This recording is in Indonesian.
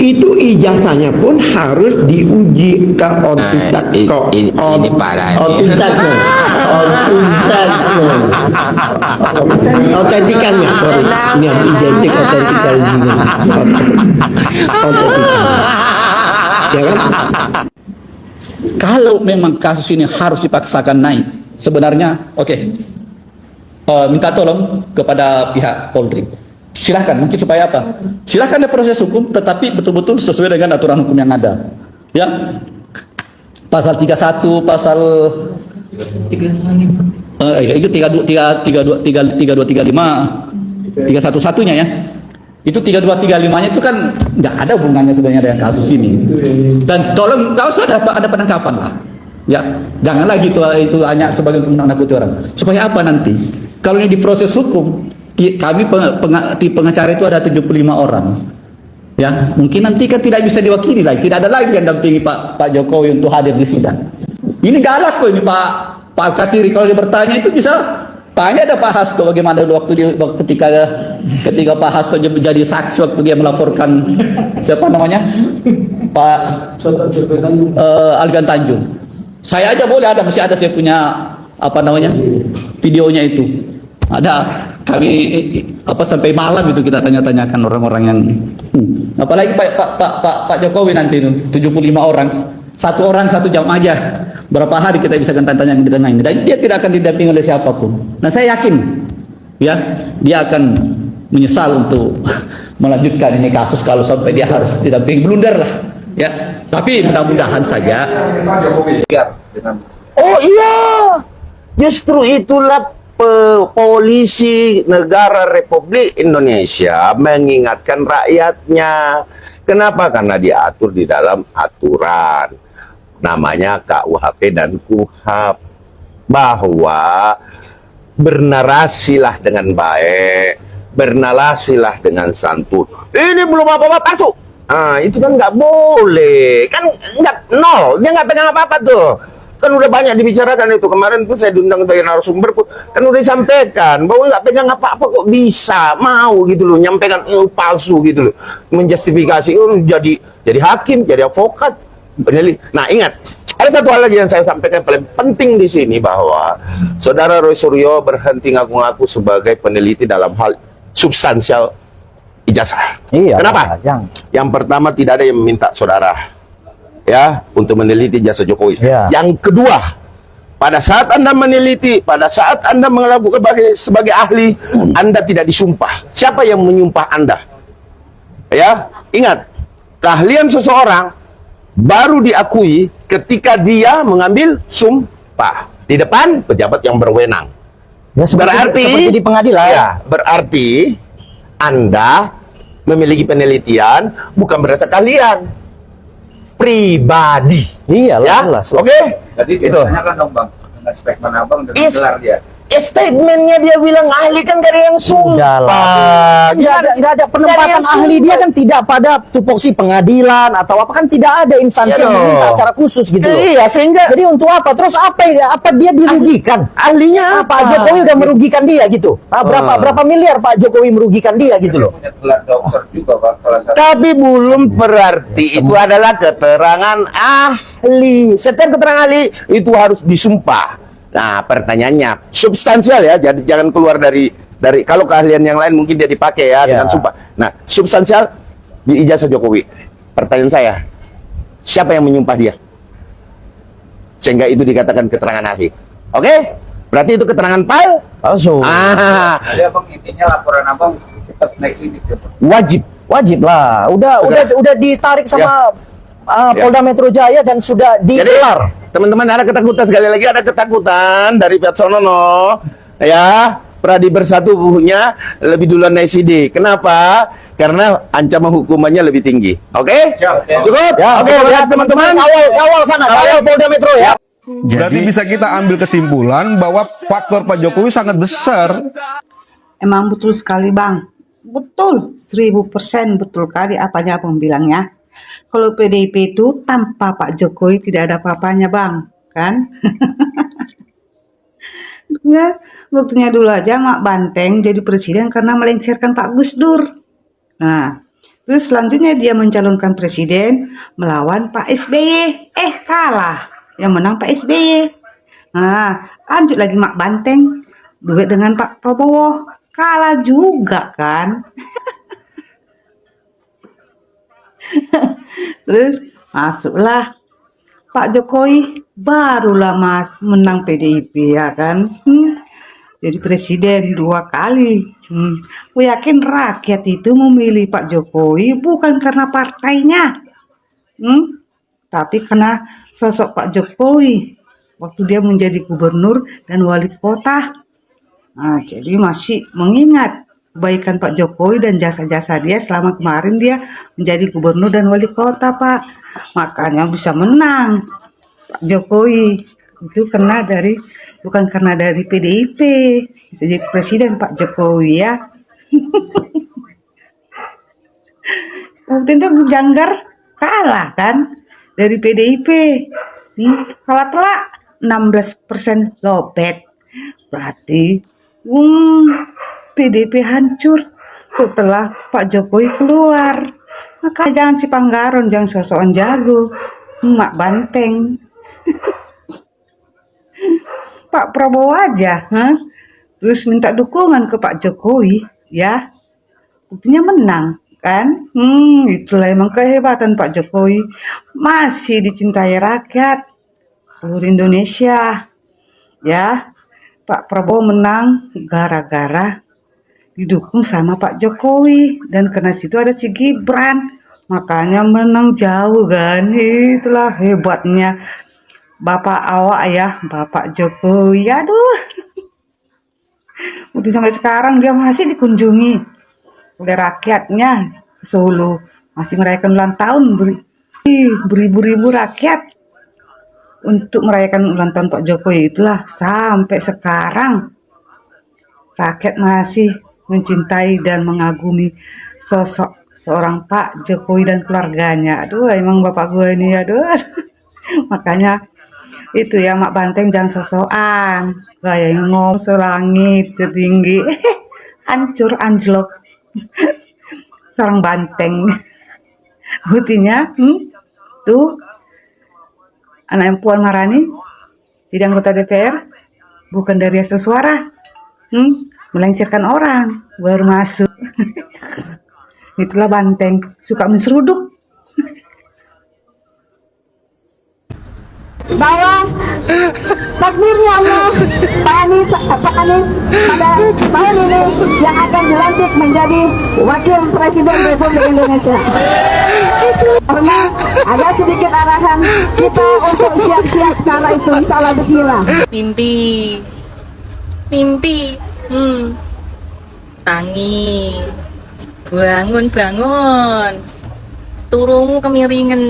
Itu ijazahnya pun harus diuji ke ini parah. Otentikannya, ini identik otentikal ya kan? Kalau memang kasus ini harus dipaksakan naik, sebenarnya minta tolong kepada pihak Polri. Silahkan, mungkin supaya apa? Silahkan ada proses hukum, tetapi betul-betul sesuai dengan aturan hukum yang ada. Ya, pasal 31, pasal itu 3235 ya. Itu 3235-nya itu kan nggak ada hubungannya sebenarnya dengan kasus ini. Dan tolong nggak usah ada penangkapan lah. Ya, jangan lagi itu hanya sebagai menakut orang. Supaya apa nanti? Kalau ini diproses hukum, kami pengacara itu ada 75 orang. Ya, mungkin nanti kan tidak bisa diwakili lagi, tidak ada lagi yang dampingi Pak Jokowi untuk hadir di sidang. Ini galak kok ini Pak Katiri, kalau dia bertanya itu bisa tanya ada Pak Hasto bagaimana waktu ketika Pak Hasto menjadi saksi waktu dia melaporkan siapa namanya Pak Algan Tanjung. Saya aja boleh ada, masih ada saya punya videonya itu. Ada kami sampai malam itu kita tanya-tanyakan orang-orang yang apalagi Pak Jokowi nanti itu 75 orang, satu orang 1 jam aja, berapa hari kita bisa tanya di tengah ini, dan dia tidak akan didampingi oleh siapapun. Nah, saya yakin ya dia akan menyesal untuk melanjutkan ini kasus kalau sampai dia harus didampingi, blunder lah ya. Tapi mudah-mudahan saja. Oh iya, justru itulah polisi negara Republik Indonesia mengingatkan rakyatnya. Kenapa? Karena diatur di dalam aturan namanya KUHP dan KUHAP, bahwa bernarasilah dengan baik, bernarasilah dengan santun. Ini belum apa-apa masuk. Itu kan nggak boleh, kan nggak nol, dia nggak pegang apa-apa tuh. Kan udah banyak dibicarakan itu kemarin tuh, saya diundang sebagai narasumber pun kan udah disampaikan bahwa nggak pegang apa-apa kok bisa mau gitu loh, nyampaikan palsu gitu loh, menjustifikasi jadi hakim, jadi advokat, peneliti. Nah, ingat, ada satu hal lagi yang saya sampaikan paling penting di sini, bahwa Saudara Roy Suryo berhenti ngaku-ngaku sebagai peneliti dalam hal substansial ijazah. Iya. Kenapa? Yang pertama, tidak ada yang meminta saudara ya untuk meneliti jasa Jokowi. Ya. Yang kedua, pada saat Anda meneliti, pada saat Anda melakukan sebagai ahli, Anda tidak disumpah. Siapa yang menyumpah Anda? Ya, ingat, keahlian seseorang baru diakui ketika dia mengambil sumpah di depan pejabat yang berwenang. Ya, seperti di pengadilan. Ya, berarti Anda memiliki penelitian bukan berdasarkan keahlian pribadi. Iya, ya? jelas. Oke? Jadi Itu. kan dong Bang, dengan statement Abang dengan gelar dia. Statementnya dia bilang ahli, kan gak ada yang sumpah. Nggak ada penempatan ahli, dia kan tidak pada tupoksi pengadilan atau apa, kan tidak ada instansi Iya yang meminta dong. secara khusus gitu loh. Iya, sehingga Jadi untuk apa? Terus apa dia dirugikan? ahlinya Pak Jokowi udah merugikan dia gitu. Berapa miliar Pak Jokowi merugikan dia gitu loh. Punya gelar dokter juga Bang, salah satu. Tapi belum berarti itu adalah keterangan ahli. Setiap keterangan ahli itu harus disumpah. Nah, pertanyaannya substansial ya, jadi jangan keluar dari kalau keahlian yang lain mungkin dia dipakai ya dengan sumpah. Nah, substansial di ijazah Jokowi. Pertanyaan saya, siapa yang menyumpah dia? Sehingga itu dikatakan keterangan ahli. Oke? Berarti itu keterangan Palsu. Jadi Abang, intinya laporan Abang cepat naik ini. wajib lah. Udah ditarik sama Polda Metro Jaya dan sudah digelar. Teman-teman, ada ketakutan, sekali lagi ada ketakutan dari pihak sono ya, Pradi Bersatu punya lebih duluan naik CD. Kenapa? Karena ancaman hukumannya lebih tinggi. Oke? Cukup? Ya, Oke, lihat teman-teman. Kawal sana, kawal Polda Metro ya. Berarti bisa kita ambil kesimpulan bahwa faktor Pak Jokowi sangat besar. Emang betul sekali Bang, betul 1000% betul kali apanya Abang bilangnya. Kalau PDIP itu tanpa Pak Jokowi tidak ada apa-apanya Bang, kan? Ya, buktinya dulu aja Mak Banteng jadi presiden karena melengsarkan Pak Gus Dur. Nah, Terus selanjutnya dia mencalonkan presiden melawan Pak SBY. Kalah. Yang menang Pak SBY. Nah, lanjut lagi Mak Banteng. Duet dengan Pak Prabowo. Kalah juga kan. Terus masuklah Pak Jokowi. Barulah menang PDIP ya kan. Jadi presiden 2 kali. Aku yakin rakyat itu memilih Pak Jokowi bukan karena partainya, tapi karena sosok Pak Jokowi waktu dia menjadi gubernur dan wali kota. Nah, jadi masih mengingat kebaikan Pak Jokowi dan jasa-jasa dia selama kemarin dia menjadi gubernur dan wali kota, Pak. Makanya bisa menang Pak Jokowi. Itu bukan karena dari PDIP. Bisa jadi presiden Pak Jokowi ya. Waktu itu Janggar kalah kan dari PDIP. Kalah telak 16% lobet. Berarti PDIP hancur setelah Pak Jokowi keluar. Maka jangan si Panggaron, jangan sosokan jago. Mak Banteng. Pak Prabowo aja, terus minta dukungan ke Pak Jokowi, ya, buktinya menang, kan? Itulah emang kehebatan Pak Jokowi, masih dicintai rakyat seluruh Indonesia, ya. Pak Prabowo menang gara-gara didukung sama Pak Jokowi, dan karena situ ada si Gibran, makanya menang jauh kan? Itulah hebatnya Bapak awak ya, Bapak Jokowi. Aduh. Udah sampai sekarang dia masih dikunjungi oleh rakyatnya Solo. Masih merayakan ulang tahun beribu-ribu rakyat untuk merayakan ulang tahun Pak Jokowi. Itulah sampai sekarang rakyat masih mencintai dan mengagumi sosok seorang Pak Jokowi dan keluarganya. Aduh, emang bapak gue ini, aduh. Makanya itu ya Mak Banteng, jangan sosokan gaya ngomong selangit setinggi hancur anjlok seorang banteng. Buktinya tuh anak Puan Maharani jadi anggota DPR bukan dari hasil suara, melengsirkan orang baru masuk. Itulah banteng, suka menseruduk. Bahwa takdirnya Allah Pak Anies pada tahun ini yang akan dilantik menjadi Wakil Presiden Republik Indonesia. Karena ada sedikit arahan kita untuk siap-siap karena itu, insya Allah. Bismillah. Mimpi, tangi, bangun, turumu kemiringan.